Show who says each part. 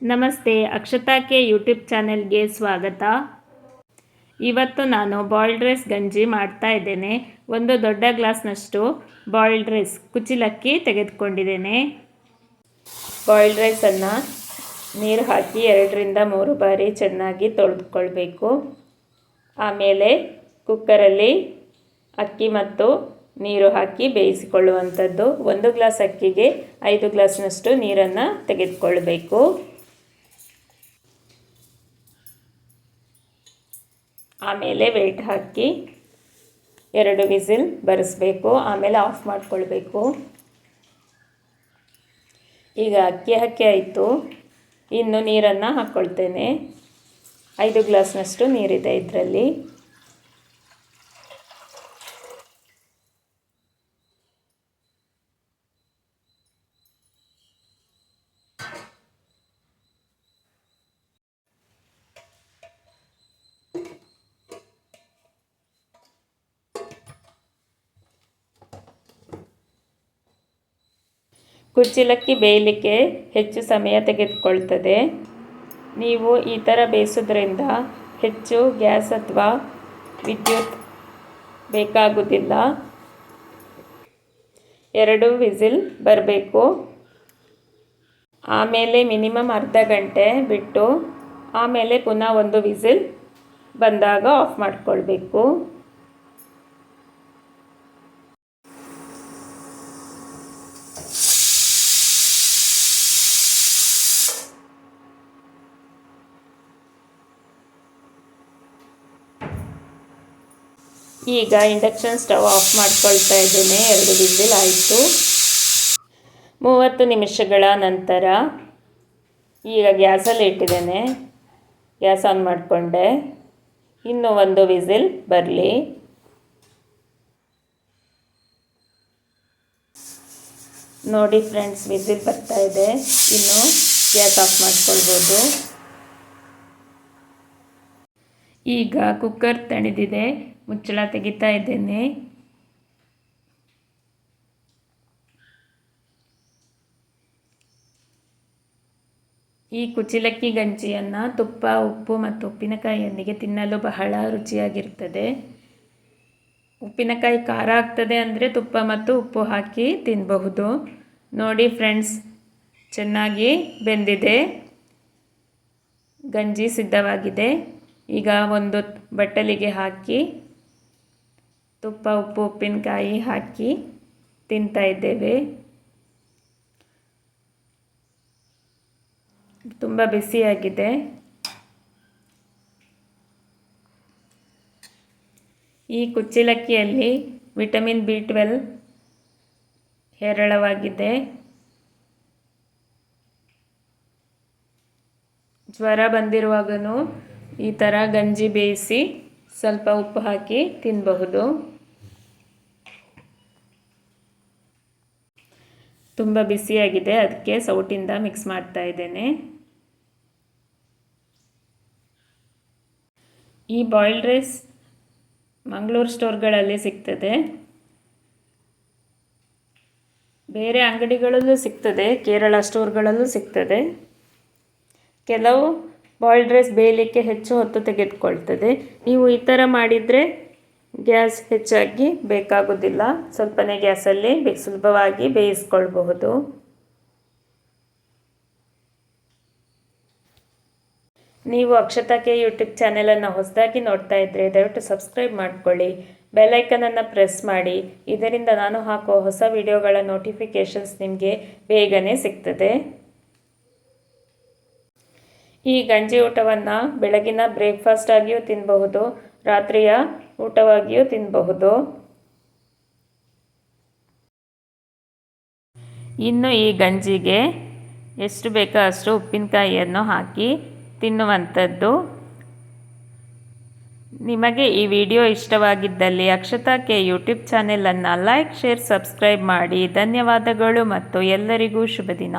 Speaker 1: ನಮಸ್ತೆ, Akshata K YouTube ಚಾನೆಲ್ಗೆ ಸ್ವಾಗತ. ಇವತ್ತು ನಾನು ಬಾಯ್ಲ್ಡ್ ರೈಸ್ ಗಂಜಿ ಮಾಡ್ತಾ ಇದ್ದೇನೆ. ಒಂದು ದೊಡ್ಡ ಗ್ಲಾಸ್ನಷ್ಟು ಬಾಯ್ಲ್ಡ್ ರೈಸ್ ಕುಚಿಲಕ್ಕಿ ತೆಗೆದುಕೊಂಡಿದ್ದೇನೆ. ಬಾಯ್ಲ್ಡ್ ರೈಸನ್ನು ನೀರು ಹಾಕಿ 2 ರಿಂದ 3 ಬಾರಿ ಚೆನ್ನಾಗಿ ತೊಳೆದುಕೊಳ್ಬೇಕು. ಆಮೇಲೆ ಕುಕ್ಕರಲ್ಲಿ ಅಕ್ಕಿ ಮತ್ತು ನೀರು ಹಾಕಿ ಬೇಯಿಸಿಕೊಳ್ಳುವಂಥದ್ದು. 1 ಗ್ಲಾಸ್ ಅಕ್ಕಿಗೆ 5 ಗ್ಲಾಸ್ನಷ್ಟು ನೀರನ್ನು ತೆಗೆದುಕೊಳ್ಬೇಕು. ಆಮೇಲೆ ವೇಟ್ ಹಾಕಿ 2 ವಿಸಿಲ್ ಬರಿಸಬೇಕು. ಆಮೇಲೆ ಆಫ್ ಮಾಡಿಕೊಳ್ಬೇಕು. ಈಗ ಅಕ್ಕಿ ಆಯಿತು. ಇನ್ನು ನೀರನ್ನು ಹಾಕ್ಕೊಳ್ತೇನೆ. 5 ಗ್ಲಾಸ್ನಷ್ಟು ನೀರಿದೆ ಇದರಲ್ಲಿ. ಕುಚ್ಚಲಕ್ಕಿ ಬೇಯಲಿಕ್ಕೆ ಹೆಚ್ಚು ಸಮಯ ತೆಗೆದುಕೊಳ್ತದೆ. ನೀವು ಈ ಥರ ಬೇಯಿಸೋದ್ರಿಂದ ಹೆಚ್ಚು ಗ್ಯಾಸ್ ಅಥವಾ ವಿದ್ಯುತ್ ಬೇಕಾಗುವುದಿಲ್ಲ. 2 ವಿಸಿಲ್ ಬರಬೇಕು. ಆಮೇಲೆ ಮಿನಿಮಮ್ ಅರ್ಧ ಗಂಟೆ ಬಿಟ್ಟು ಆಮೇಲೆ ಪುನಃ 1 ವಿಸಿಲ್ ಬಂದಾಗ ಆಫ್ ಮಾಡಿಕೊಳ್ಬೇಕು. ಈಗ ಇಂಡಕ್ಷನ್ ಸ್ಟವ್ ಆಫ್ ಮಾಡ್ಕೊಳ್ತಾ ಇದ್ದೇನೆ. 2 ವಿಸಿಲ್ ಆಯಿತು. 30 ನಿಮಿಷಗಳ ನಂತರ ಈಗ ಗ್ಯಾಸಲ್ಲಿ ಇಟ್ಟಿದ್ದೇನೆ. ಗ್ಯಾಸ್ ಆನ್ ಮಾಡಿಕೊಂಡೆ. ಇನ್ನೂ 1 ವಿಸಿಲ್ ಬರಲಿ. ನೋಡಿ ಫ್ರೆಂಡ್ಸ್, ವಿಸಿಲ್ ಬರ್ತಾ ಇದೆ. ಇನ್ನು ಗ್ಯಾಸ್ ಆಫ್ ಮಾಡ್ಕೊಳ್ಬೋದು. ಈಗ ಕುಕ್ಕರ್ ತಣಿದಿದೆ. ಮುಚ್ಚಳ ತೆಗಿತಾ ಇದ್ದೇನೆ. ಈ ಕುಚಿಲಕ್ಕಿ ಗಂಜಿಯನ್ನು ತುಪ್ಪ, ಉಪ್ಪು ಮತ್ತು ಉಪ್ಪಿನಕಾಯಿಯೊಂದಿಗೆ ತಿನ್ನಲು ಬಹಳ ರುಚಿಯಾಗಿರ್ತದೆ. ಉಪ್ಪಿನಕಾಯಿ ಖಾರ ಆಗ್ತದೆ ಅಂದರೆ ತುಪ್ಪ ಮತ್ತು ಉಪ್ಪು ಹಾಕಿ ತಿನ್ನಬಹುದು. ನೋಡಿ ಫ್ರೆಂಡ್ಸ್, ಚೆನ್ನಾಗಿ ಬೆಂದಿದೆ. ಗಂಜಿ ಸಿದ್ಧವಾಗಿದೆ. ಈಗ ಒಂದು ಬಟ್ಟಲಿಗೆ ಹಾಕಿ ತುಪ್ಪ, ಉಪ್ಪು, ಉಪ್ಪಿನಕಾಯಿ ಹಾಕಿ ತಿಂತಾ ಇದ್ದೇವೆ. ತುಂಬ ಬಿಸಿಯಾಗಿದೆ. ಈ ಕುಚ್ಚಲಕ್ಕಿಯಲ್ಲಿ ವಿಟಮಿನ್ B12 ಹೇರಳವಾಗಿದೆ. ಜ್ವರ ಬಂದಿರುವಾಗಲೂ ಈ ಥರ ಗಂಜಿ ಬೇಯಿಸಿ ಸ್ವಲ್ಪ ಉಪ್ಪು ಹಾಕಿ ತಿನ್ನಬಹುದು. ತುಂಬ ಬಿಸಿಯಾಗಿದೆ, ಅದಕ್ಕೆ ಸೌಟಿಂದ ಮಿಕ್ಸ್ ಮಾಡ್ತಾ ಇದ್ದೇನೆ. ಈ ಬಾಯ್ಲ್ಡ್ ರೈಸ್ ಮಂಗಳೂರು ಸ್ಟೋರ್ಗಳಲ್ಲಿ ಸಿಗ್ತದೆ. ಬೇರೆ ಅಂಗಡಿಗಳಲ್ಲೂ ಸಿಗ್ತದೆ. ಕೇರಳ ಸ್ಟೋರ್ಗಳಲ್ಲೂ ಸಿಗ್ತದೆ. ಕೆಲವು ಬಾಯ್ಲ್ಡ್ ರೈಸ್ ಬೇಯಲಿಕ್ಕೆ ಹೆಚ್ಚು ಹೊತ್ತು ತೆಗೆದುಕೊಳ್ತದೆ. ನೀವು ಈ ಥರ ಮಾಡಿದರೆ ಗ್ಯಾಸ್ ಹೆಚ್ಚಾಗಿ ಬೇಕಾಗೋದಿಲ್ಲ. ಸ್ವಲ್ಪನೇ ಗ್ಯಾಸಲ್ಲಿ ಸುಲಭವಾಗಿ ಬೇಯಿಸ್ಕೊಳ್ಬಹುದು. ನೀವು ಅಕ್ಷತಾ ಕೆ ಯೂಟ್ಯೂಬ್ ಚಾನೆಲನ್ನು ಹೊಸದಾಗಿ ನೋಡ್ತಾ ಇದ್ದರೆ ದಯವಿಟ್ಟು ಸಬ್ಸ್ಕ್ರೈಬ್ ಮಾಡ್ಕೊಳ್ಳಿ. ಬೆಲ್ ಐಕನನ್ನು ಪ್ರೆಸ್ ಮಾಡಿ. ಇದರಿಂದ ನಾನು ಹಾಕುವ ಹೊಸ ವಿಡಿಯೋಗಳ ನೋಟಿಫಿಕೇಷನ್ಸ್ ನಿಮಗೆ ಬೇಗನೆ ಸಿಗ್ತದೆ. ಈ ಗಂಜಿ ಊಟವನ್ನು ಬೆಳಗಿನ ಬ್ರೇಕ್ಫಾಸ್ಟ್ ಆಗಿಯೂ ತಿನ್ನಬಹುದು, ರಾತ್ರಿಯ ಊಟವಾಗಿಯೂ ತಿನ್ನಬಹುದು. ಇನ್ನು ಈ ಗಂಜಿಗೆ ಎಷ್ಟು ಬೇಕೋ ಅಷ್ಟು ಉಪ್ಪಿನಕಾಯಿಯನ್ನು ಹಾಕಿ ತಿನ್ನುವಂಥದ್ದು. ನಿಮಗೆ ಈ ವಿಡಿಯೋ ಇಷ್ಟವಾಗಿದ್ದಲ್ಲಿ ಅಕ್ಷತಾ ಕೆ ಯೂಟ್ಯೂಬ್ ಚಾನೆಲನ್ನು ಲೈಕ್, ಶೇರ್, ಸಬ್ಸ್ಕ್ರೈಬ್ ಮಾಡಿ. ಧನ್ಯವಾದಗಳು ಮತ್ತು ಎಲ್ಲರಿಗೂ ಶುಭ ದಿನ.